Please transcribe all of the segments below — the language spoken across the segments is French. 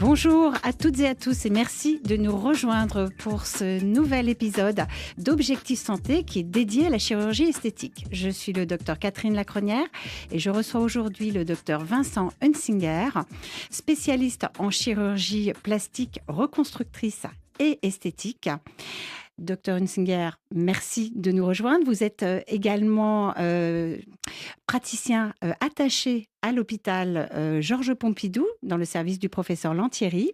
Bonjour à toutes et à tous et merci de nous rejoindre pour ce nouvel épisode d'Objectif Santé qui est dédié à la chirurgie esthétique. Je suis le docteur Catherine Lacronière et je reçois aujourd'hui le docteur Vincent Hunsinger, spécialiste en chirurgie plastique reconstructrice et esthétique. Docteur Hunsinger, merci de nous rejoindre. Vous êtes également praticien attaché à l'hôpital Georges Pompidou dans le service du professeur Lantieri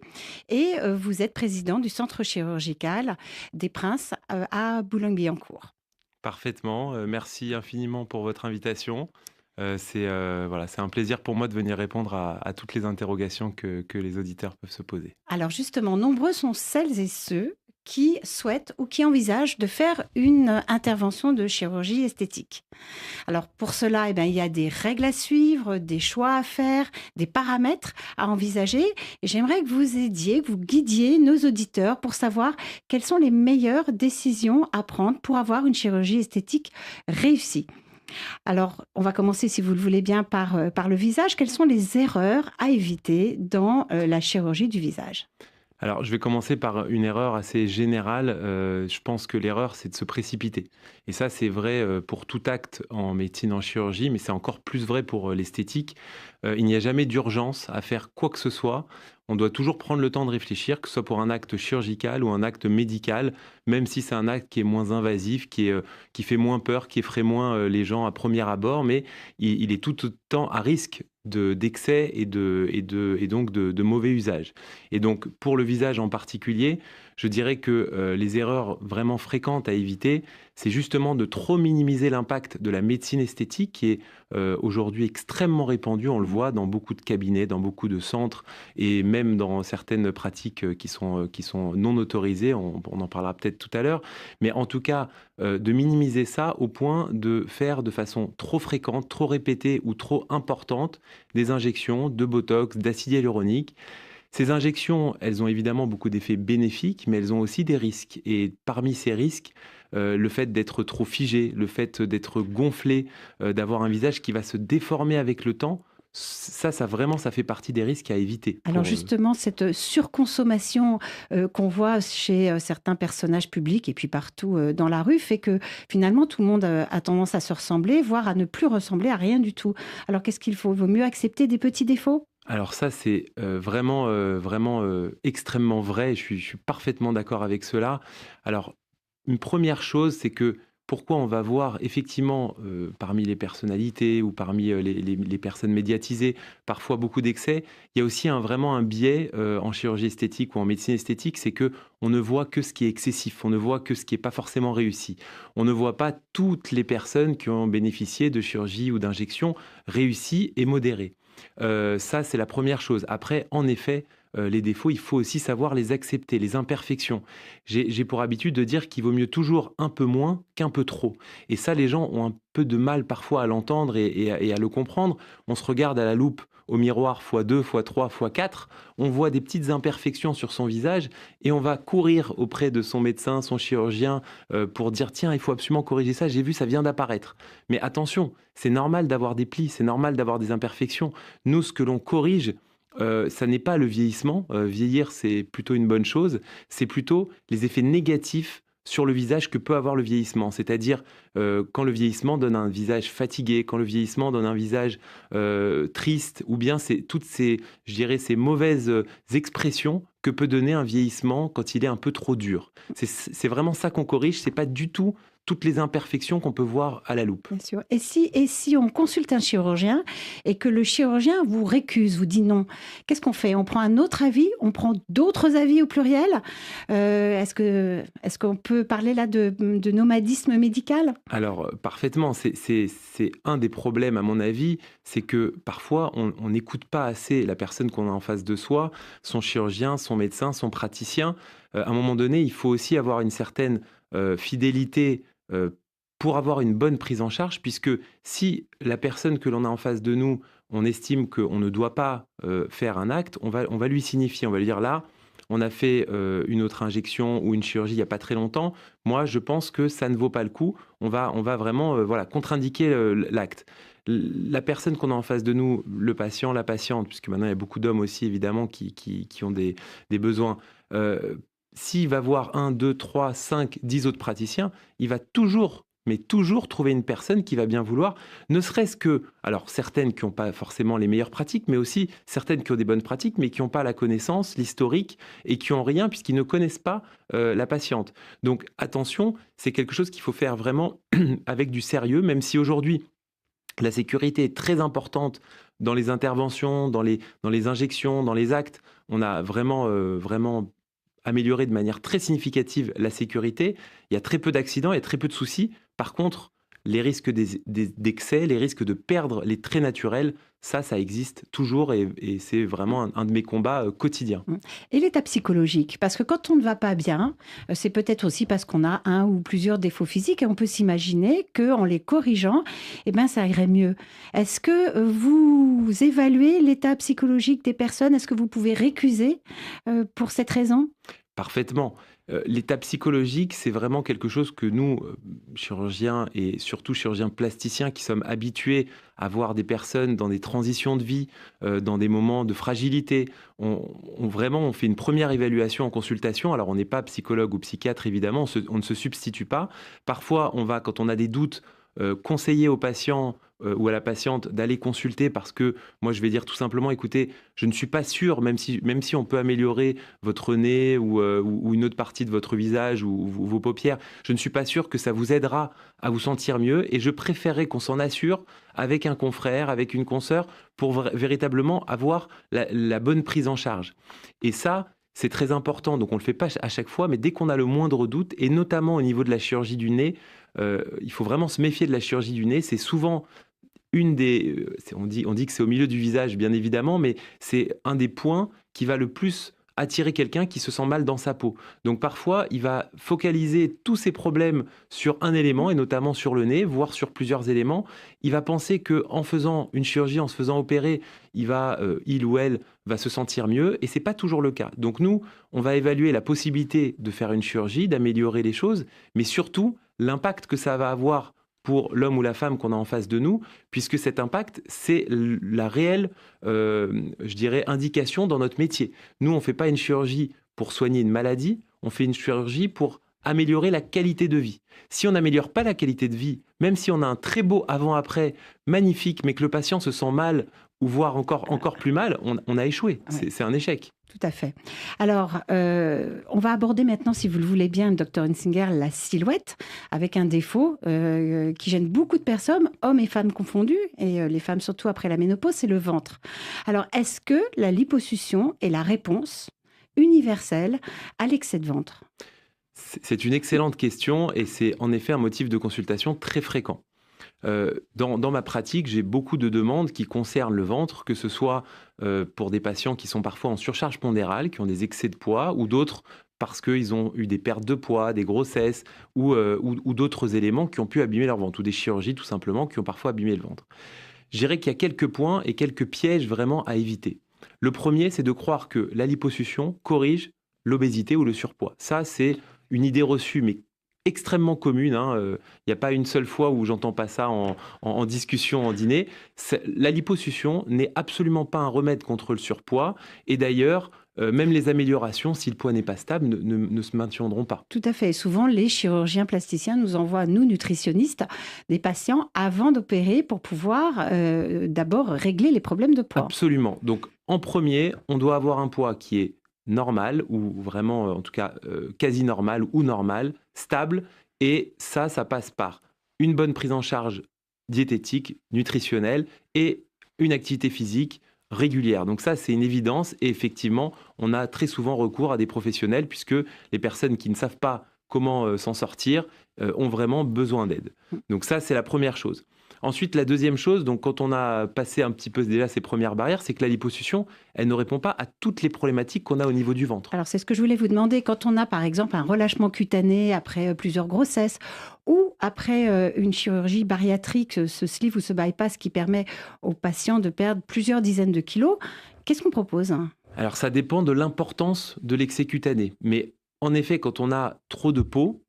et vous êtes président du centre chirurgical des Princes à Boulogne-Billancourt. Parfaitement, merci infiniment pour votre invitation. C'est un plaisir pour moi de venir répondre à toutes les interrogations que les auditeurs peuvent se poser. Alors justement, nombreux sont celles et ceux qui souhaitent ou qui envisagent de faire une intervention de chirurgie esthétique. Alors pour cela, il y a des règles à suivre, des choix à faire, des paramètres à envisager. Et j'aimerais que vous aidiez, que vous guidiez nos auditeurs pour savoir quelles sont les meilleures décisions à prendre pour avoir une chirurgie esthétique réussie. Alors, on va commencer, si vous le voulez bien, par le visage. Quelles sont les erreurs à éviter dans la chirurgie du visage ? Alors, je vais commencer par une erreur assez générale. Je pense que l'erreur, c'est de se précipiter. Et ça, c'est vrai pour tout acte en médecine, en chirurgie, mais c'est encore plus vrai pour l'esthétique. Il n'y a jamais d'urgence à faire quoi que ce soit. On doit toujours prendre le temps de réfléchir, que ce soit pour un acte chirurgical ou un acte médical, même si c'est un acte qui est moins invasif, qui fait moins peur, qui effraie moins les gens à premier abord, mais il est tout autant à risque d'excès et donc de mauvais usage. Et donc, pour le visage en particulier, je dirais que les erreurs vraiment fréquentes à éviter, c'est justement de trop minimiser l'impact de la médecine esthétique qui est aujourd'hui extrêmement répandue. On le voit dans beaucoup de cabinets, dans beaucoup de centres et même dans certaines pratiques qui sont non autorisées. On en parlera peut-être tout à l'heure. Mais en tout cas, de minimiser ça au point de faire de façon trop fréquente, trop répétée ou trop importante des injections de Botox, d'acide hyaluronique. Ces injections, elles ont évidemment beaucoup d'effets bénéfiques, mais elles ont aussi des risques. Et parmi ces risques, le fait d'être trop figé, le fait d'être gonflé, d'avoir un visage qui va se déformer avec le temps, ça fait partie des risques à éviter. Alors justement, cette surconsommation qu'on voit chez certains personnages publics et puis partout dans la rue fait que finalement tout le monde a tendance à se ressembler, voire à ne plus ressembler à rien du tout. Alors qu'est-ce qu'il faut ? Il vaut mieux accepter des petits défauts ? Alors ça, c'est vraiment extrêmement vrai. Je suis parfaitement d'accord avec cela. Alors, une première chose, c'est que pourquoi on va voir effectivement parmi les personnalités ou parmi les personnes médiatisées parfois beaucoup d'excès, il y a aussi vraiment un biais en chirurgie esthétique ou en médecine esthétique, c'est que on ne voit que ce qui est excessif, on ne voit que ce qui n'est pas forcément réussi. On ne voit pas toutes les personnes qui ont bénéficié de chirurgie ou d'injections réussies et modérées. Ça, c'est la première chose. Après, en effet, les défauts, il faut aussi savoir les accepter, les imperfections. J'ai pour habitude de dire qu'il vaut mieux toujours un peu moins qu'un peu trop. Et ça, les gens ont un peu de mal parfois à l'entendre et à le comprendre. On se regarde à la loupe au miroir x2, x3, x4, on voit des petites imperfections sur son visage et on va courir auprès de son médecin, son chirurgien pour dire tiens, il faut absolument corriger ça, j'ai vu, ça vient d'apparaître. Mais attention, c'est normal d'avoir des plis, c'est normal d'avoir des imperfections. Nous, ce que l'on corrige, ça n'est pas le vieillissement. Vieillir, c'est plutôt une bonne chose. C'est plutôt les effets négatifs sur le visage que peut avoir le vieillissement. C'est-à-dire quand le vieillissement donne un visage fatigué, quand le vieillissement donne un visage triste, ou bien c'est toutes ces mauvaises expressions que peut donner un vieillissement quand il est un peu trop dur. C'est vraiment ça qu'on corrige, c'est pas du tout toutes les imperfections qu'on peut voir à la loupe. Bien sûr. Et si on consulte un chirurgien et que le chirurgien vous récuse, vous dit non, qu'est-ce qu'on fait ? On prend un autre avis ? On prend d'autres avis au pluriel ? Est-ce qu'on peut parler là de nomadisme médical ? Alors, parfaitement. C'est un des problèmes, à mon avis, c'est que parfois, on n'écoute pas assez la personne qu'on a en face de soi, son chirurgien, son médecin, son praticien. À un moment donné, il faut aussi avoir une certaine fidélité pour avoir une bonne prise en charge, puisque si la personne que l'on a en face de nous, on estime qu'on ne doit pas faire un acte, on va lui signifier, on va lui dire là, on a fait une autre injection ou une chirurgie il n'y a pas très longtemps, moi je pense que ça ne vaut pas le coup, on va vraiment contre-indiquer l'acte. la personne qu'on a en face de nous, le patient, la patiente, puisque maintenant il y a beaucoup d'hommes aussi évidemment qui ont des besoins, s'il va voir 1, 2, 3, 5, 10 autres praticiens, il va toujours, mais toujours trouver une personne qui va bien vouloir, ne serait-ce que, alors certaines qui n'ont pas forcément les meilleures pratiques, mais aussi certaines qui ont des bonnes pratiques, mais qui n'ont pas la connaissance, l'historique, et qui n'ont rien puisqu'ils ne connaissent pas la patiente. Donc attention, c'est quelque chose qu'il faut faire vraiment avec du sérieux, même si aujourd'hui, la sécurité est très importante dans les interventions, dans les injections, dans les actes. On a vraiment amélioré de manière très significative la sécurité. Il y a très peu d'accidents, il y a très peu de soucis. Par contre, les risques d'excès, les risques de perdre les traits naturels, ça existe toujours et c'est vraiment un de mes combats quotidiens. Et l'état psychologique? Parce que quand on ne va pas bien, c'est peut-être aussi parce qu'on a un ou plusieurs défauts physiques et on peut s'imaginer qu'en les corrigeant, ça irait mieux. Est-ce que vous évaluez l'état psychologique des personnes? Est-ce que vous pouvez récuser pour cette raison? Parfaitement. L'état psychologique, c'est vraiment quelque chose que nous, chirurgiens et surtout chirurgiens plasticiens qui sommes habitués à voir des personnes dans des transitions de vie, dans des moments de fragilité, on fait une première évaluation en consultation. Alors on n'est pas psychologue ou psychiatre évidemment, on ne se substitue pas. Parfois, on va, quand on a des doutes, conseiller au patient ou à la patiente d'aller consulter parce que moi je vais dire tout simplement écoutez, je ne suis pas sûr, même si on peut améliorer votre nez ou une autre partie de votre visage ou vos paupières, je ne suis pas sûr que ça vous aidera à vous sentir mieux et je préférerais qu'on s'en assure avec un confrère, avec une consoeur pour véritablement avoir la bonne prise en charge. Et ça, c'est très important, donc on ne le fait pas à chaque fois, mais dès qu'on a le moindre doute, et notamment au niveau de la chirurgie du nez, il faut vraiment se méfier de la chirurgie du nez. C'est souvent on dit que c'est au milieu du visage, bien évidemment, mais c'est un des points qui va le plus attirer quelqu'un qui se sent mal dans sa peau. Donc parfois, il va focaliser tous ses problèmes sur un élément, et notamment sur le nez, voire sur plusieurs éléments. Il va penser qu'en faisant une chirurgie, en se faisant opérer, il ou elle va se sentir mieux, et c'est pas toujours le cas. Donc nous, on va évaluer la possibilité de faire une chirurgie, d'améliorer les choses, mais surtout l'impact que ça va avoir pour l'homme ou la femme qu'on a en face de nous, puisque cet impact, c'est la réelle, je dirais, indication dans notre métier. Nous, on ne fait pas une chirurgie pour soigner une maladie, on fait une chirurgie pour améliorer la qualité de vie. Si on n'améliore pas la qualité de vie, même si on a un très beau avant-après, magnifique, mais que le patient se sent mal, ou voire encore plus mal, on a échoué. Ouais. C'est un échec. Tout à fait. Alors, on va aborder maintenant, si vous le voulez bien, Dr Hunsinger, la silhouette, avec un défaut qui gêne beaucoup de personnes, hommes et femmes confondus, et les femmes surtout après la ménopause, c'est le ventre. Alors, est-ce que la liposuction est la réponse universelle à l'excès de ventre? C'est une excellente question et c'est en effet un motif de consultation très fréquent. Dans ma pratique, j'ai beaucoup de demandes qui concernent le ventre, que ce soit pour des patients qui sont parfois en surcharge pondérale, qui ont des excès de poids, ou d'autres parce qu'ils ont eu des pertes de poids, des grossesses, ou d'autres éléments qui ont pu abîmer leur ventre, ou des chirurgies tout simplement qui ont parfois abîmé le ventre. Je dirais qu'il y a quelques points et quelques pièges vraiment à éviter. Le premier, c'est de croire que la liposuction corrige l'obésité ou le surpoids. Ça, c'est une idée reçue, mais extrêmement commune. Il n'y a pas une seule fois où j'entends pas ça en discussion, en dîner. La liposuction n'est absolument pas un remède contre le surpoids. Et d'ailleurs, même les améliorations, si le poids n'est pas stable, ne se maintiendront pas. Tout à fait. Et souvent, les chirurgiens plasticiens nous envoient, nous, nutritionnistes, des patients avant d'opérer pour pouvoir d'abord régler les problèmes de poids. Absolument. Donc, en premier, on doit avoir un poids qui est normal, ou vraiment, en tout cas, quasi normal ou normal, stable. Et ça passe par une bonne prise en charge diététique, nutritionnelle et une activité physique régulière. Donc ça, c'est une évidence. Et effectivement, on a très souvent recours à des professionnels puisque les personnes qui ne savent pas comment s'en sortir ont vraiment besoin d'aide. Donc ça, c'est la première chose. Ensuite, la deuxième chose, donc quand on a passé un petit peu déjà ces premières barrières, c'est que la liposuction, elle ne répond pas à toutes les problématiques qu'on a au niveau du ventre. Alors, c'est ce que je voulais vous demander. Quand on a, par exemple, un relâchement cutané après plusieurs grossesses ou après une chirurgie bariatrique, ce sleeve ou ce bypass qui permet aux patients de perdre plusieurs dizaines de kilos, qu'est-ce qu'on propose ? Alors, ça dépend de l'importance de l'excès cutané. Mais en effet, quand on a trop de peau,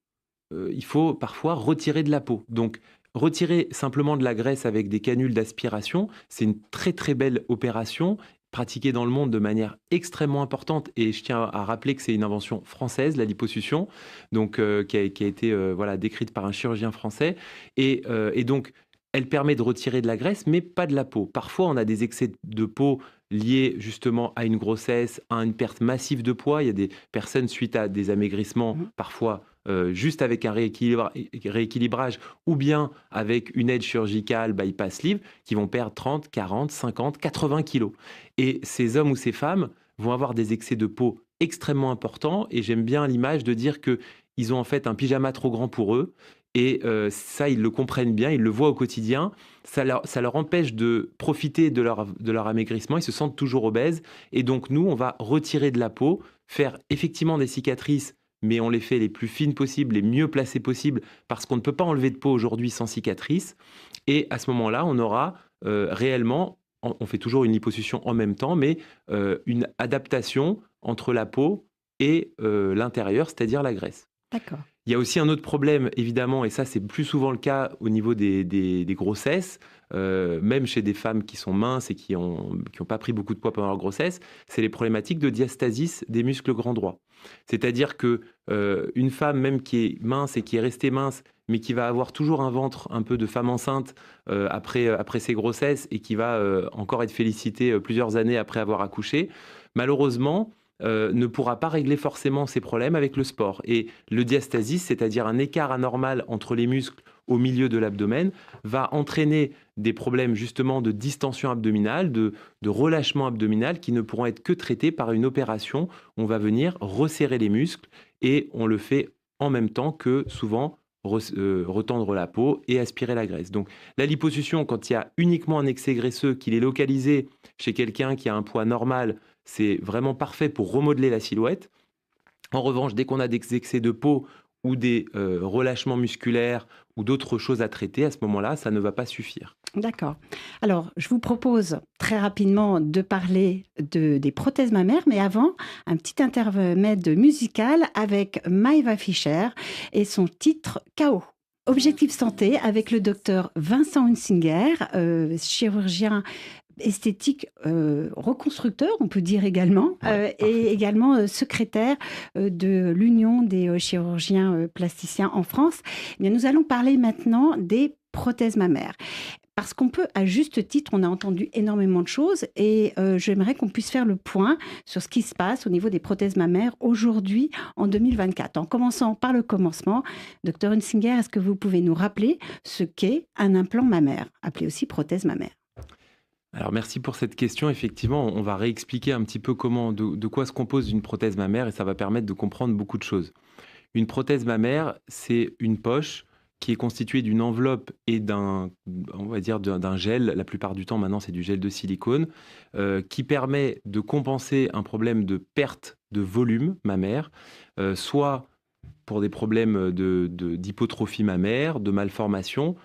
il faut parfois retirer de la peau. Donc, retirer simplement de la graisse avec des canules d'aspiration, c'est une très très belle opération pratiquée dans le monde de manière extrêmement importante, et je tiens à rappeler que c'est une invention française, la liposuction, donc qui a été voilà, décrite par un chirurgien français, et donc elle permet de retirer de la graisse, mais pas de la peau. Parfois, on a des excès de peau liés justement à une grossesse, à une perte massive de poids. Il y a des personnes suite à des amaigrissements, parfois juste avec un rééquilibrage, ou bien avec une aide chirurgicale bypass sleeve, qui vont perdre 30, 40, 50, 80 kilos. Et ces hommes ou ces femmes vont avoir des excès de peau extrêmement importants, et j'aime bien l'image de dire qu'ils ont en fait un pyjama trop grand pour eux, et ça, ils le comprennent bien, ils le voient au quotidien. Ça leur empêche de profiter de leur amaigrissement. Ils se sentent toujours obèses. Et donc, nous, on va retirer de la peau, faire effectivement des cicatrices, mais on les fait les plus fines possibles, les mieux placées possibles, parce qu'on ne peut pas enlever de peau aujourd'hui sans cicatrice. Et à ce moment-là, on aura réellement, on fait toujours une liposuction en même temps, mais une adaptation entre la peau et l'intérieur, c'est-à-dire la graisse. D'accord. Il y a aussi un autre problème, évidemment, et ça c'est plus souvent le cas au niveau des grossesses, même chez des femmes qui sont minces et qui ont pas pris beaucoup de poids pendant leur grossesse, c'est les problématiques de diastasis des muscles grand droits. C'est-à-dire que une femme même qui est mince et qui est restée mince, mais qui va avoir toujours un ventre un peu de femme enceinte après ses grossesses, et qui va encore être félicitée plusieurs années après avoir accouché, malheureusement, ne pourra pas régler forcément ses problèmes avec le sport. Et le diastasis, c'est-à-dire un écart anormal entre les muscles au milieu de l'abdomen, va entraîner des problèmes justement de distension abdominale, de relâchement abdominal, qui ne pourront être que traités par une opération. On va venir resserrer les muscles, et on le fait en même temps que souvent retendre la peau et aspirer la graisse. Donc la liposuction, quand il y a uniquement un excès graisseux, qu'il est localisé chez quelqu'un qui a un poids normal, c'est vraiment parfait pour remodeler la silhouette. En revanche, dès qu'on a des excès de peau ou des relâchements musculaires ou d'autres choses à traiter, à ce moment-là, ça ne va pas suffire. D'accord. Alors, je vous propose très rapidement de parler des prothèses mammaires, mais avant, un petit intermède musical avec Maëva Fischer et son titre KO. Objectif santé avec le docteur Vincent Hunsinger, chirurgien esthétique reconstructeur, on peut dire également, et également secrétaire de l'Union des chirurgiens plasticiens en France. Eh bien, nous allons parler maintenant des prothèses mammaires. Parce qu'on peut, à juste titre, on a entendu énormément de choses, et j'aimerais qu'on puisse faire le point sur ce qui se passe au niveau des prothèses mammaires aujourd'hui, en 2024. En commençant par le commencement, Dr Hunsinger, est-ce que vous pouvez nous rappeler ce qu'est un implant mammaire, appelé aussi prothèse mammaire? Alors merci pour cette question. Effectivement, on va réexpliquer un petit peu de quoi se compose une prothèse mammaire, et ça va permettre de comprendre beaucoup de choses. Une prothèse mammaire, c'est une poche qui est constituée d'une enveloppe et d'un gel. La plupart du temps, maintenant, c'est du gel de silicone, qui permet de compenser un problème de perte de volume mammaire, soit pour des problèmes d'hypotrophie mammaire, de malformation,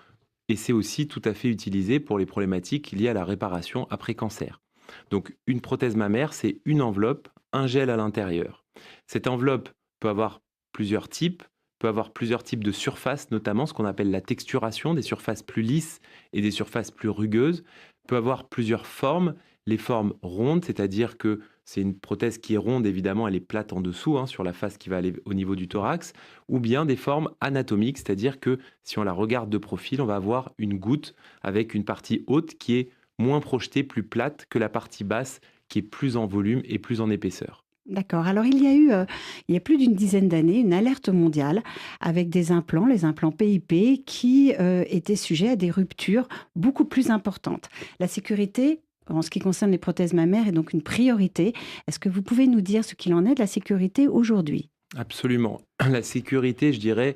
et c'est aussi tout à fait utilisé pour les problématiques liées à la réparation après cancer. Donc une prothèse mammaire, c'est une enveloppe, un gel à l'intérieur. Cette enveloppe peut avoir plusieurs types, de surfaces, notamment ce qu'on appelle la texturation, des surfaces plus lisses et des surfaces plus rugueuses, peut avoir plusieurs formes. Les formes rondes, c'est-à-dire que c'est une prothèse qui est ronde, évidemment, elle est plate en dessous, sur la face qui va aller au niveau du thorax, ou bien des formes anatomiques, c'est-à-dire que si on la regarde de profil, on va avoir une goutte avec une partie haute qui est moins projetée, plus plate, que la partie basse qui est plus en volume et plus en épaisseur. D'accord. Alors, il y a plus d'une dizaine d'années, une alerte mondiale avec des implants, les implants PIP, qui étaient sujets à des ruptures beaucoup plus importantes. La sécurité, en ce qui concerne les prothèses mammaires, est donc une priorité. Est-ce que vous pouvez nous dire ce qu'il en est de la sécurité aujourd'hui? Absolument. La sécurité, je dirais,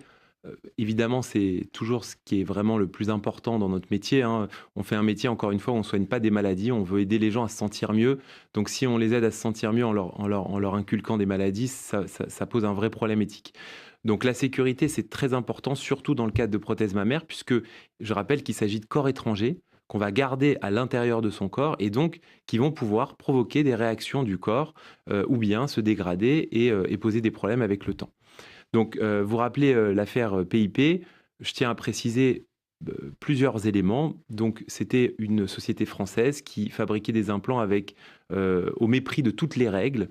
évidemment, c'est toujours ce qui est vraiment le plus important dans notre métier. On fait un métier, encore une fois, où on ne soigne pas des maladies, on veut aider les gens à se sentir mieux. Donc si on les aide à se sentir mieux en leur inculquant des maladies, ça pose un vrai problème éthique. Donc la sécurité, c'est très important, surtout dans le cadre de prothèses mammaires, puisque je rappelle qu'il s'agit de corps étrangers qu'on va garder à l'intérieur de son corps, et donc qui vont pouvoir provoquer des réactions du corps ou bien se dégrader et poser des problèmes avec le temps. Donc vous rappelez l'affaire PIP, je tiens à préciser plusieurs éléments. Donc, c'était une société française qui fabriquait des implants au mépris de toutes les règles,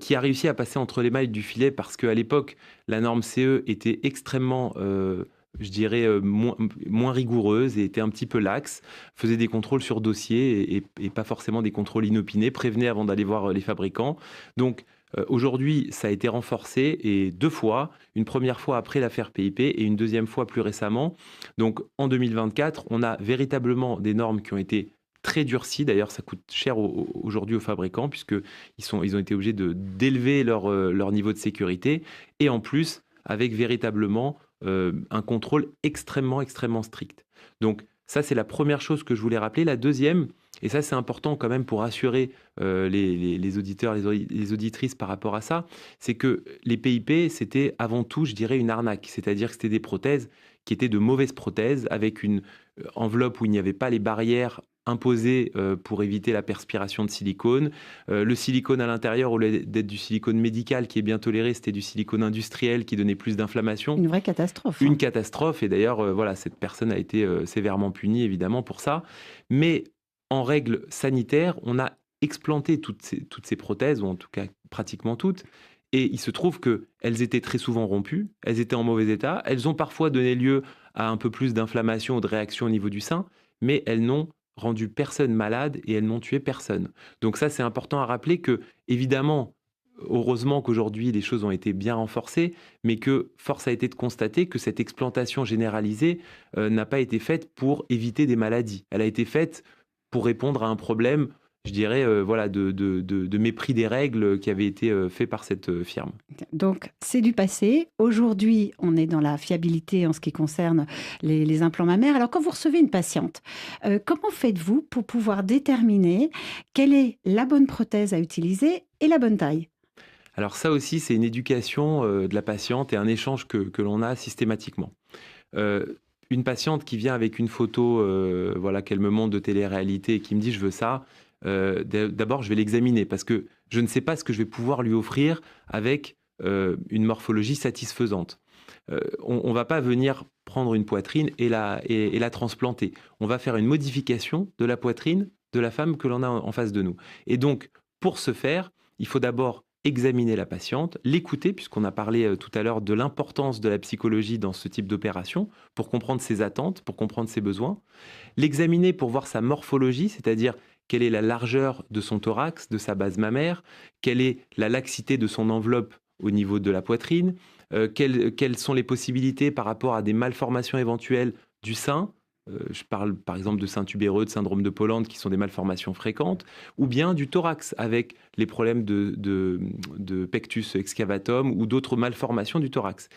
qui a réussi à passer entre les mailles du filet parce qu'à l'époque, la norme CE était extrêmement, je dirais, moins rigoureuse et était un petit peu laxe, faisait des contrôles sur dossier et pas forcément des contrôles inopinés, prévenait avant d'aller voir les fabricants. Donc, aujourd'hui, ça a été renforcé et 2 fois, une première fois après l'affaire PIP et une deuxième fois plus récemment. Donc en 2024, on a véritablement des normes qui ont été très durcies. D'ailleurs, ça coûte cher aujourd'hui aux fabricants puisqu'ils ont été obligés d'élever leur niveau de sécurité et en plus avec véritablement un contrôle extrêmement, extrêmement strict. Donc ça, c'est la première chose que je voulais rappeler. La deuxième, et ça c'est important quand même pour rassurer les auditeurs, les auditrices par rapport à ça, c'est que les PIP, c'était avant tout, je dirais, une arnaque. C'est-à-dire que c'était des prothèses qui étaient de mauvaises prothèses, avec une enveloppe où il n'y avait pas les barrières imposées pour éviter la perspiration de silicone. Le silicone à l'intérieur, au lieu d'être du silicone médical qui est bien toléré, c'était du silicone industriel qui donnait plus d'inflammation. Une vraie catastrophe. Une catastrophe, et d'ailleurs, voilà, cette personne a été sévèrement punie, évidemment, pour ça. Mais en règle sanitaire, on a explanté toutes ces prothèses, ou en tout cas pratiquement toutes, et il se trouve qu'elles étaient très souvent rompues, elles étaient en mauvais état, elles ont parfois donné lieu à un peu plus d'inflammation ou de réaction au niveau du sein, mais elles n'ont rendu personne malade et elles n'ont tué personne. Donc ça, c'est important à rappeler que, évidemment, heureusement qu'aujourd'hui les choses ont été bien renforcées, mais que force a été de constater que cette explantation généralisée n'a pas été faite pour éviter des maladies. Elle a été faite pour répondre à un problème, je dirais, voilà, de mépris des règles qui avait été fait par cette firme. Donc, c'est du passé. Aujourd'hui, on est dans la fiabilité en ce qui concerne les implants mammaires. Alors, quand vous recevez une patiente, comment faites-vous pour pouvoir déterminer quelle est la bonne prothèse à utiliser et la bonne taille ? Alors ça aussi, c'est une éducation de la patiente et un échange que l'on a systématiquement. Une patiente qui vient avec une photo voilà, qu'elle me montre de télé-réalité et qui me dit « je veux ça », d'abord je vais l'examiner parce que je ne sais pas ce que je vais pouvoir lui offrir avec une morphologie satisfaisante. On ne va pas venir prendre une poitrine et la transplanter. On va faire une modification de la poitrine de la femme que l'on a en face de nous. Et donc, pour ce faire, il faut d'abord examiner la patiente, l'écouter, puisqu'on a parlé tout à l'heure de l'importance de la psychologie dans ce type d'opération, pour comprendre ses attentes, pour comprendre ses besoins. L'examiner pour voir sa morphologie, c'est-à-dire quelle est la largeur de son thorax, de sa base mammaire, quelle est la laxité de son enveloppe au niveau de la poitrine, quelles sont les possibilités par rapport à des malformations éventuelles du sein. Je parle par exemple de sein tubéreux, de syndrome de Poland, qui sont des malformations fréquentes, ou bien du thorax, avec les problèmes de pectus excavatum ou d'autres malformations du thorax.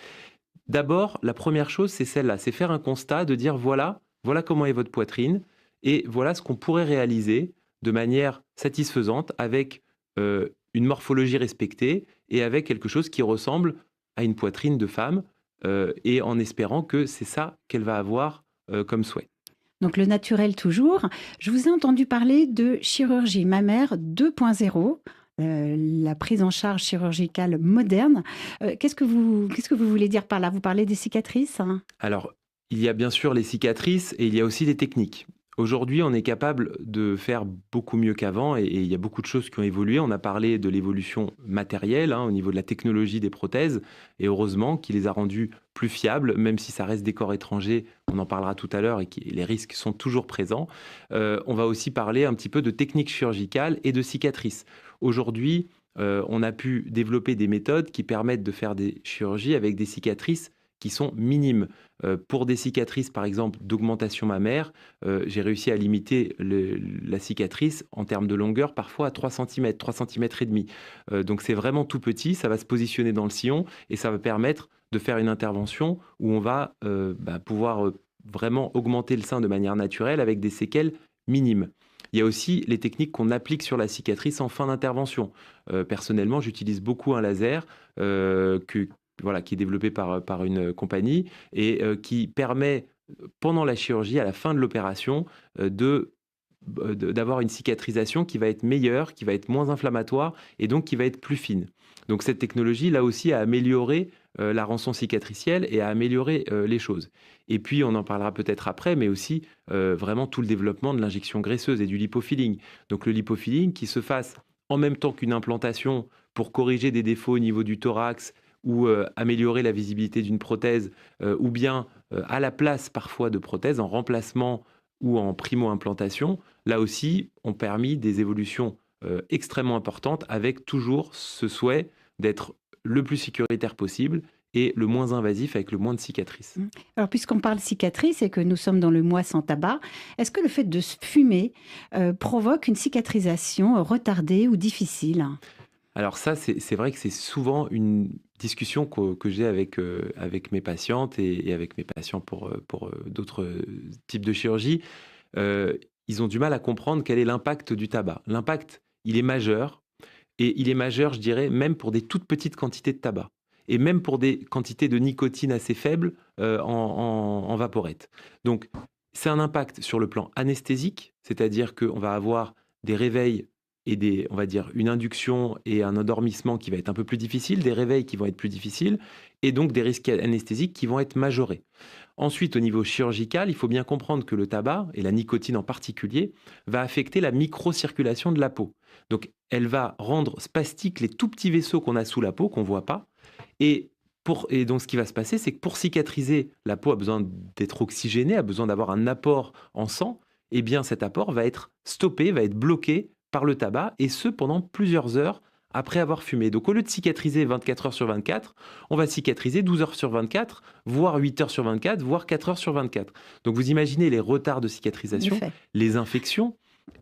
D'abord, la première chose, c'est celle-là, c'est faire un constat, de dire voilà comment est votre poitrine, et voilà ce qu'on pourrait réaliser de manière satisfaisante avec une morphologie respectée et avec quelque chose qui ressemble à une poitrine de femme, et en espérant que c'est ça qu'elle va avoir comme souhait. Donc le naturel toujours. Je vous ai entendu parler de chirurgie mammaire 2.0, la prise en charge chirurgicale moderne. Qu'est-ce que vous voulez dire par là ? Vous parlez des cicatrices, hein ? Alors, il y a bien sûr les cicatrices et il y a aussi les techniques. Aujourd'hui, on est capable de faire beaucoup mieux qu'avant et il y a beaucoup de choses qui ont évolué. On a parlé de l'évolution matérielle au niveau de la technologie des prothèses et heureusement qui les a rendues plus fiables, même si ça reste des corps étrangers, on en parlera tout à l'heure et les risques sont toujours présents. On va aussi parler un petit peu de techniques chirurgicales et de cicatrices. Aujourd'hui, on a pu développer des méthodes qui permettent de faire des chirurgies avec des cicatrices qui sont minimes. Pour des cicatrices, par exemple, d'augmentation mammaire, j'ai réussi à limiter la cicatrice en termes de longueur, parfois à 3 cm, 3 cm et demi. Donc c'est vraiment tout petit, ça va se positionner dans le sillon et ça va permettre de faire une intervention où on va pouvoir vraiment augmenter le sein de manière naturelle avec des séquelles minimes. Il y a aussi les techniques qu'on applique sur la cicatrice en fin d'intervention. Personnellement, j'utilise beaucoup un laser qui est développé par une compagnie et qui permet, pendant la chirurgie, à la fin de l'opération, d'avoir une cicatrisation qui va être meilleure, qui va être moins inflammatoire et donc qui va être plus fine. Donc cette technologie, là aussi, a amélioré la rançon cicatricielle et à améliorer les choses. Et puis, on en parlera peut-être après, mais aussi vraiment tout le développement de l'injection graisseuse et du lipofilling. Donc le lipofilling qui se fasse en même temps qu'une implantation pour corriger des défauts au niveau du thorax ou améliorer la visibilité d'une prothèse, ou bien à la place parfois de prothèses, en remplacement ou en primo-implantation, là aussi, ont permis des évolutions extrêmement importantes avec toujours ce souhait d'être le plus sécuritaire possible et le moins invasif avec le moins de cicatrices. Alors, puisqu'on parle cicatrices et que nous sommes dans le mois sans tabac, est-ce que le fait de fumer provoque une cicatrisation retardée ou difficile? Alors ça, c'est vrai que c'est souvent une discussion que j'ai avec mes patientes et avec mes patients pour d'autres types de chirurgie. Ils ont du mal à comprendre quel est l'impact du tabac. L'impact, il est majeur, et il est majeur, je dirais, même pour des toutes petites quantités de tabac, et même pour des quantités de nicotine assez faibles en vaporette. Donc, c'est un impact sur le plan anesthésique, c'est-à-dire qu'on va avoir des réveils et on va dire, une induction et un endormissement qui va être un peu plus difficile, des réveils qui vont être plus difficiles, et donc des risques anesthésiques qui vont être majorés. Ensuite, au niveau chirurgical, il faut bien comprendre que le tabac, et la nicotine en particulier, va affecter la microcirculation de la peau. Donc, elle va rendre spastique les tout petits vaisseaux qu'on a sous la peau, qu'on ne voit pas. Et donc, ce qui va se passer, c'est que pour cicatriser, la peau a besoin d'être oxygénée, a besoin d'avoir un apport en sang. Eh bien, cet apport va être stoppé, va être bloqué par le tabac, et ce, pendant plusieurs heures après avoir fumé. Donc, au lieu de cicatriser 24 heures sur 24, on va cicatriser 12 heures sur 24, voire 8 heures sur 24, voire 4 heures sur 24. Donc, vous imaginez les retards de cicatrisation, les infections,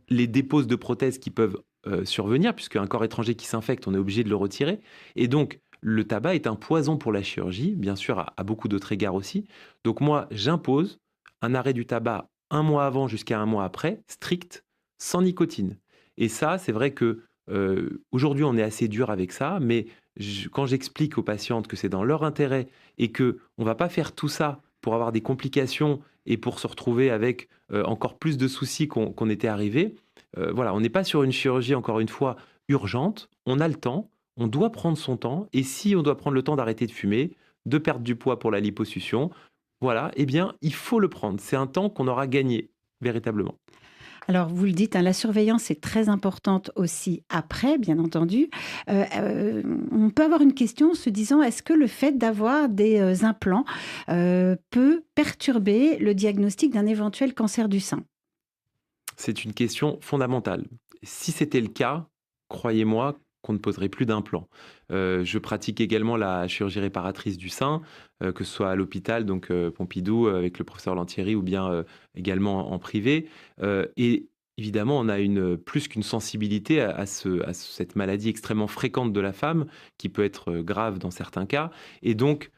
les déposes de prothèses qui peuvent survenir, puisqu'un corps étranger qui s'infecte, on est obligé de le retirer. Et donc, le tabac est un poison pour la chirurgie, bien sûr, à beaucoup d'autres égards aussi. Donc, moi, j'impose un arrêt du tabac 1 mois avant jusqu'à 1 mois après, strict, sans nicotine. Et ça, c'est vrai que aujourd'hui, on est assez dur avec ça, mais quand j'explique aux patientes que c'est dans leur intérêt et qu'on ne va pas faire tout ça pour avoir des complications et pour se retrouver avec encore plus de soucis qu'on était arrivé, voilà, on n'est pas sur une chirurgie, encore une fois, urgente. On a le temps, on doit prendre son temps, et si on doit prendre le temps d'arrêter de fumer, de perdre du poids pour la liposuction, voilà, eh bien, il faut le prendre. C'est un temps qu'on aura gagné, véritablement. Alors, vous le dites, hein, la surveillance est très importante aussi après, bien entendu. On peut avoir une question en se disant, est-ce que le fait d'avoir des implants peut perturber le diagnostic d'un éventuel cancer du sein? C'est une question fondamentale. Si c'était le cas, croyez-moi qu'on ne poserait plus d'implants. Je pratique également la chirurgie réparatrice du sein, que ce soit à l'hôpital, donc Pompidou, avec le professeur Lantieri, ou bien également en privé. Et évidemment, on a plus qu'une sensibilité à cette maladie extrêmement fréquente de la femme, qui peut être grave dans certains cas. Et donc,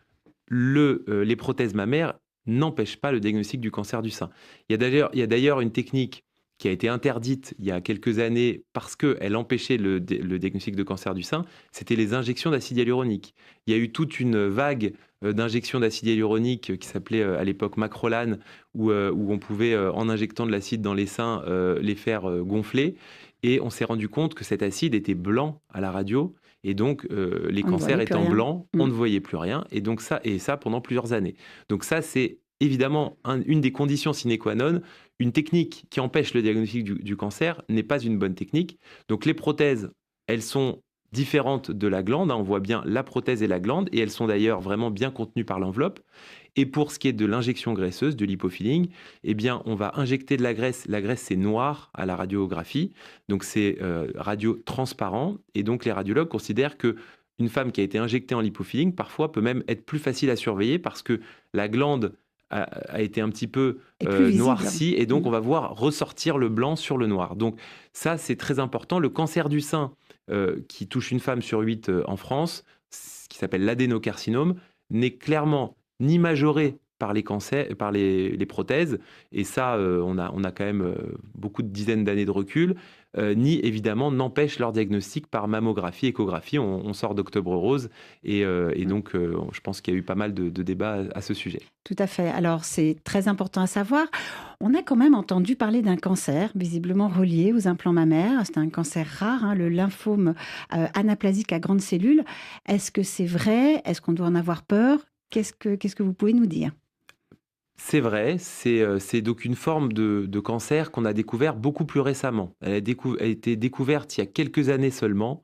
les prothèses mammaires n'empêchent pas le diagnostic du cancer du sein. Il y a d'ailleurs une technique qui a été interdite il y a quelques années parce qu'elle empêchait le diagnostic de cancer du sein, c'était les injections d'acide hyaluronique. Il y a eu toute une vague d'injections d'acide hyaluronique qui s'appelait à l'époque Macrolane, où on pouvait, en injectant de l'acide dans les seins, les faire gonfler. Et on s'est rendu compte que cet acide était blanc à la radio. Et donc, les cancers étant blancs, on ne voyait plus rien. Et donc ça pendant plusieurs années. Donc ça, c'est évidemment une des conditions sine qua non. Une technique qui empêche le diagnostic du cancer n'est pas une bonne technique. Donc les prothèses, elles sont différentes de la glande. On voit bien la prothèse et la glande, et elles sont d'ailleurs vraiment bien contenues par l'enveloppe. Et pour ce qui est de l'injection graisseuse, de lipofilling, eh bien, on va injecter de la graisse. La graisse, c'est noir à la radiographie, donc c'est radio transparent. Et donc les radiologues considèrent que une femme qui a été injectée en lipofilling, parfois, peut même être plus facile à surveiller parce que la glande a été un petit peu noirci, et donc on va voir ressortir le blanc sur le noir. Donc ça, c'est très important. Le cancer du sein, qui touche une femme sur 8 en France, ce qui s'appelle l'adénocarcinome, n'est clairement ni majoré par les cancers, par les prothèses, et ça, on a quand même beaucoup de dizaines d'années de recul. ni évidemment n'empêche leur diagnostic par mammographie, échographie. On sort d'Octobre Rose et donc je pense qu'il y a eu pas mal de débats à ce sujet. Tout à fait. Alors, c'est très important à savoir. On a quand même entendu parler d'un cancer, visiblement relié aux implants mammaires. C'est un cancer rare, hein, le lymphome anaplasique à grandes cellules. Est-ce que c'est vrai? Est-ce qu'on doit en avoir peur? Qu'est-ce que vous pouvez nous dire? C'est vrai, c'est donc une forme de cancer qu'on a découvert beaucoup plus récemment. Elle a été découverte il y a quelques années seulement,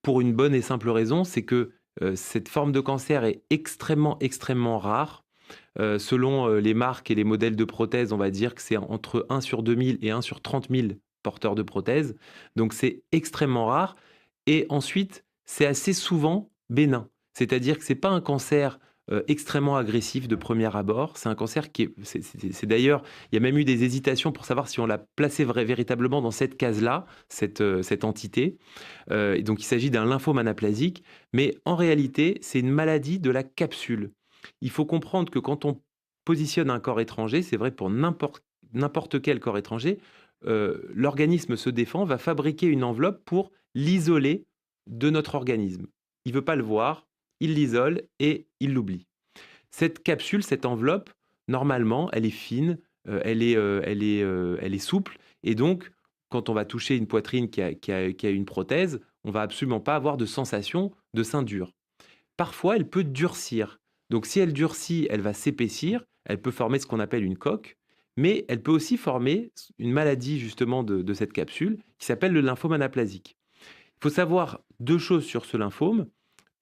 pour une bonne et simple raison, c'est que cette forme de cancer est extrêmement, extrêmement rare. Selon les marques et les modèles de prothèses, on va dire que c'est entre 1 sur 2000 et 1 sur 30 000 porteurs de prothèses. Donc c'est extrêmement rare. Et ensuite, c'est assez souvent bénin. C'est-à-dire que ce n'est pas un cancer extrêmement agressif de premier abord. C'est un cancer qui est... C'est d'ailleurs, il y a même eu des hésitations pour savoir si on l'a placé véritablement dans cette case-là, cette entité. Et donc il s'agit d'un lymphome anaplasique. Mais en réalité, c'est une maladie de la capsule. Il faut comprendre que quand on positionne un corps étranger, c'est vrai pour n'importe quel corps étranger, l'organisme se défend, va fabriquer une enveloppe pour l'isoler de notre organisme. Il ne veut pas le voir, il l'isole et il l'oublie. Cette capsule, cette enveloppe, normalement, elle est fine, elle est souple, et donc, quand on va toucher une poitrine qui a une prothèse, on ne va absolument pas avoir de sensation de sein dur. Parfois, elle peut durcir. Donc, si elle durcit, elle va s'épaissir, elle peut former ce qu'on appelle une coque, mais elle peut aussi former une maladie justement de cette capsule qui s'appelle le lymphome anaplasique. Il faut savoir deux choses sur ce lymphome.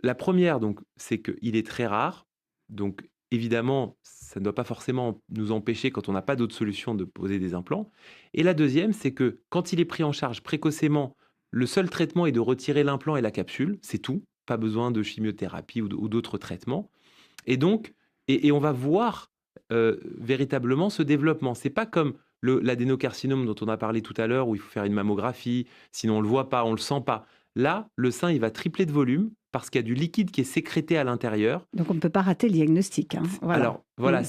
La première, donc, c'est qu'il est très rare. Donc, évidemment, ça ne doit pas forcément nous empêcher, quand on n'a pas d'autre solution, de poser des implants. Et la deuxième, c'est que quand il est pris en charge précocement, le seul traitement est de retirer l'implant et la capsule. C'est tout. Pas besoin de chimiothérapie ou d'autres traitements. Et donc, et on va voir véritablement ce développement. C'est pas comme l'adénocarcinome dont on a parlé tout à l'heure, où il faut faire une mammographie, sinon on le voit pas, on le sent pas. Là, le sein, il va tripler de volume parce qu'il y a du liquide qui est sécrété à l'intérieur. Donc, on ne peut pas rater le diagnostic, hein. Voilà. Alors, voilà.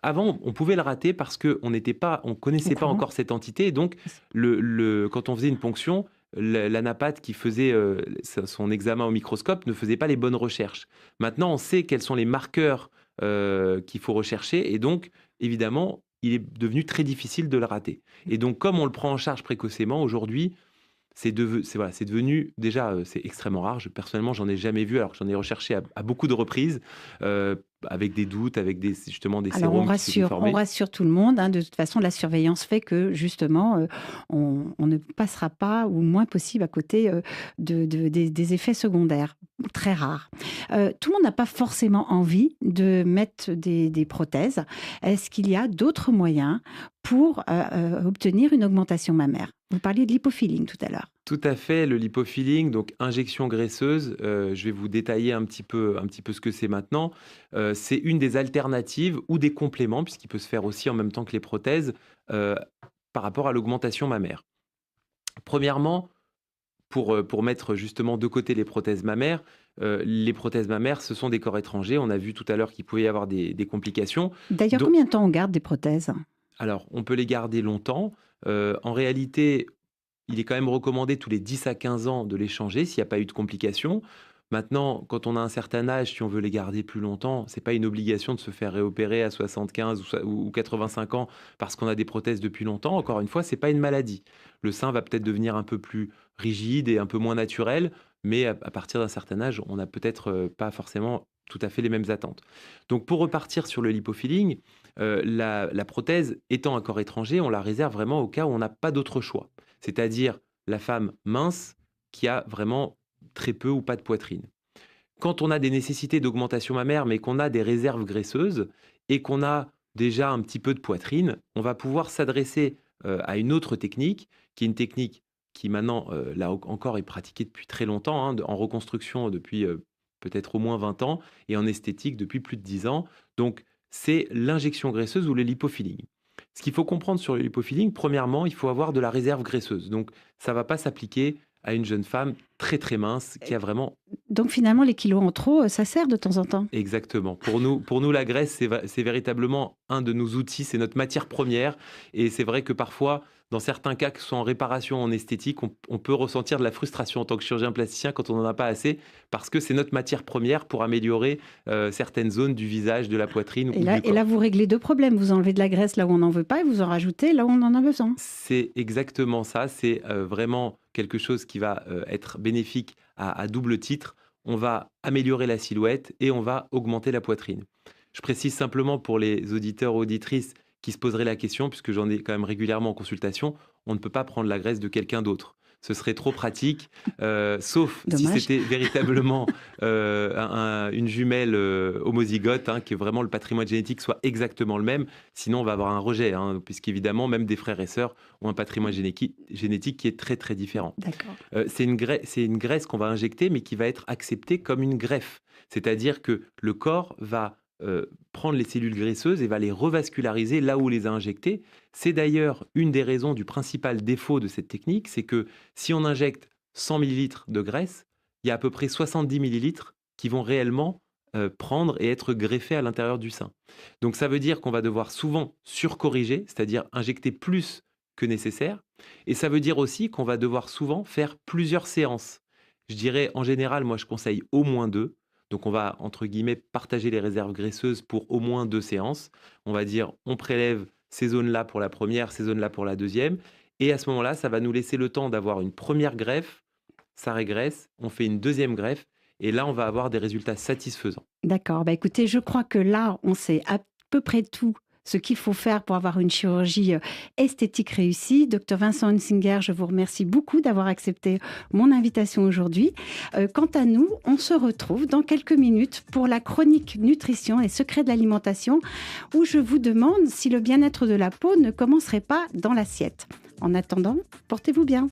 Avant, on pouvait le rater parce qu'on connaissait pas encore cette entité. Et donc, quand on faisait une ponction, l'anapathe qui faisait son examen au microscope ne faisait pas les bonnes recherches. Maintenant, on sait quels sont les marqueurs qu'il faut rechercher. Et donc, évidemment, il est devenu très difficile de le rater. Et donc, comme on le prend en charge précocement, aujourd'hui, c'est devenu, déjà, c'est extrêmement rare. Personnellement, j'en ai jamais vu, alors que j'en ai recherché à beaucoup de reprises, avec des doutes, avec justement des Alors, sérums qui se sont formés. on rassure tout le monde, hein. De toute façon, la surveillance fait que, justement, on ne passera pas, ou moins possible, à côté des effets secondaires, très rares. Tout le monde n'a pas forcément envie de mettre des prothèses. Est-ce qu'il y a d'autres moyens pour obtenir une augmentation mammaire? Vous parliez de l'hypofilling tout à l'heure. Tout à fait, le lipofilling, donc injection graisseuse. Je vais vous détailler un petit peu ce que c'est maintenant. C'est une des alternatives ou des compléments, puisqu'il peut se faire aussi en même temps que les prothèses, par rapport à l'augmentation mammaire. Premièrement, pour mettre justement de côté les prothèses mammaires, ce sont des corps étrangers. On a vu tout à l'heure qu'il pouvait y avoir des complications. D'ailleurs, combien de temps on garde des prothèses? Alors, on peut les garder longtemps. En réalité, il est quand même recommandé tous les 10 à 15 ans de les changer s'il n'y a pas eu de complications. Maintenant, quand on a un certain âge, si on veut les garder plus longtemps, ce n'est pas une obligation de se faire réopérer à 75 ou 85 ans parce qu'on a des prothèses depuis longtemps. Encore une fois, ce n'est pas une maladie. Le sein va peut-être devenir un peu plus rigide et un peu moins naturel, mais à partir d'un certain âge, on n'a peut-être pas forcément tout à fait les mêmes attentes. Donc, pour repartir sur le lipofilling, la prothèse étant un corps étranger, on la réserve vraiment au cas où on n'a pas d'autre choix. C'est-à-dire la femme mince qui a vraiment très peu ou pas de poitrine. Quand on a des nécessités d'augmentation mammaire, mais qu'on a des réserves graisseuses et qu'on a déjà un petit peu de poitrine, on va pouvoir s'adresser à une autre technique, qui est une technique qui maintenant, là encore, est pratiquée depuis très longtemps, hein, en reconstruction depuis peut-être au moins 20 ans, et en esthétique depuis plus de 10 ans. Donc, c'est l'injection graisseuse ou le lipofilling. Ce qu'il faut comprendre sur le lipofilling, premièrement, il faut avoir de la réserve graisseuse. Donc, ça ne va pas s'appliquer à une jeune femme très très mince qui a vraiment... Donc finalement, les kilos en trop, ça sert de temps en temps. Exactement. Pour nous la graisse, c'est véritablement un de nos outils, c'est notre matière première. Et c'est vrai que parfois, dans certains cas, que ce soit en réparation ou en esthétique, on peut ressentir de la frustration en tant que chirurgien plasticien quand on n'en a pas assez, parce que c'est notre matière première pour améliorer certaines zones du visage, de la poitrine ou du corps. Et là, vous réglez deux problèmes. Vous enlevez de la graisse là où on n'en veut pas et vous en rajoutez là où on en a besoin. C'est exactement ça. C'est vraiment quelque chose qui va être bénéfique à double titre. On va améliorer la silhouette et on va augmenter la poitrine. Je précise simplement pour les auditeurs ou auditrices qui se poseraient la question, puisque j'en ai quand même régulièrement en consultation, on ne peut pas prendre la graisse de quelqu'un d'autre. Ce serait trop pratique, sauf Dommage. si c'était véritablement une jumelle homozygote, que vraiment le patrimoine génétique soit exactement le même. Sinon, on va avoir un rejet, puisqu'évidemment, même des frères et sœurs ont un patrimoine génétique qui est très, très différent. D'accord. C'est une graisse qu'on va injecter, mais qui va être acceptée comme une greffe. C'est-à-dire que le corps va prendre les cellules graisseuses et va les revasculariser là où on les a injectées. C'est d'ailleurs une des raisons du principal défaut de cette technique, c'est que si on injecte 100 ml de graisse, il y a à peu près 70 ml qui vont réellement prendre et être greffés à l'intérieur du sein. Donc ça veut dire qu'on va devoir souvent surcorriger, c'est-à-dire injecter plus que nécessaire. Et ça veut dire aussi qu'on va devoir souvent faire plusieurs séances. Je dirais en général, moi je conseille au moins 2. Donc on va, entre guillemets, partager les réserves graisseuses pour au moins 2 séances. On va dire, on prélève ces zones-là pour la première, ces zones-là pour la deuxième. Et à ce moment-là, ça va nous laisser le temps d'avoir une première greffe, ça régresse, on fait une deuxième greffe, et là, on va avoir des résultats satisfaisants. D'accord. Écoutez, je crois que là, on sait à peu près tout ce qu'il faut faire pour avoir une chirurgie esthétique réussie. Docteur Vincent Hunsinger, je vous remercie beaucoup d'avoir accepté mon invitation aujourd'hui. Quant à nous, on se retrouve dans quelques minutes pour la chronique nutrition et secrets de l'alimentation, où je vous demande si le bien-être de la peau ne commencerait pas dans l'assiette. En attendant, portez-vous bien.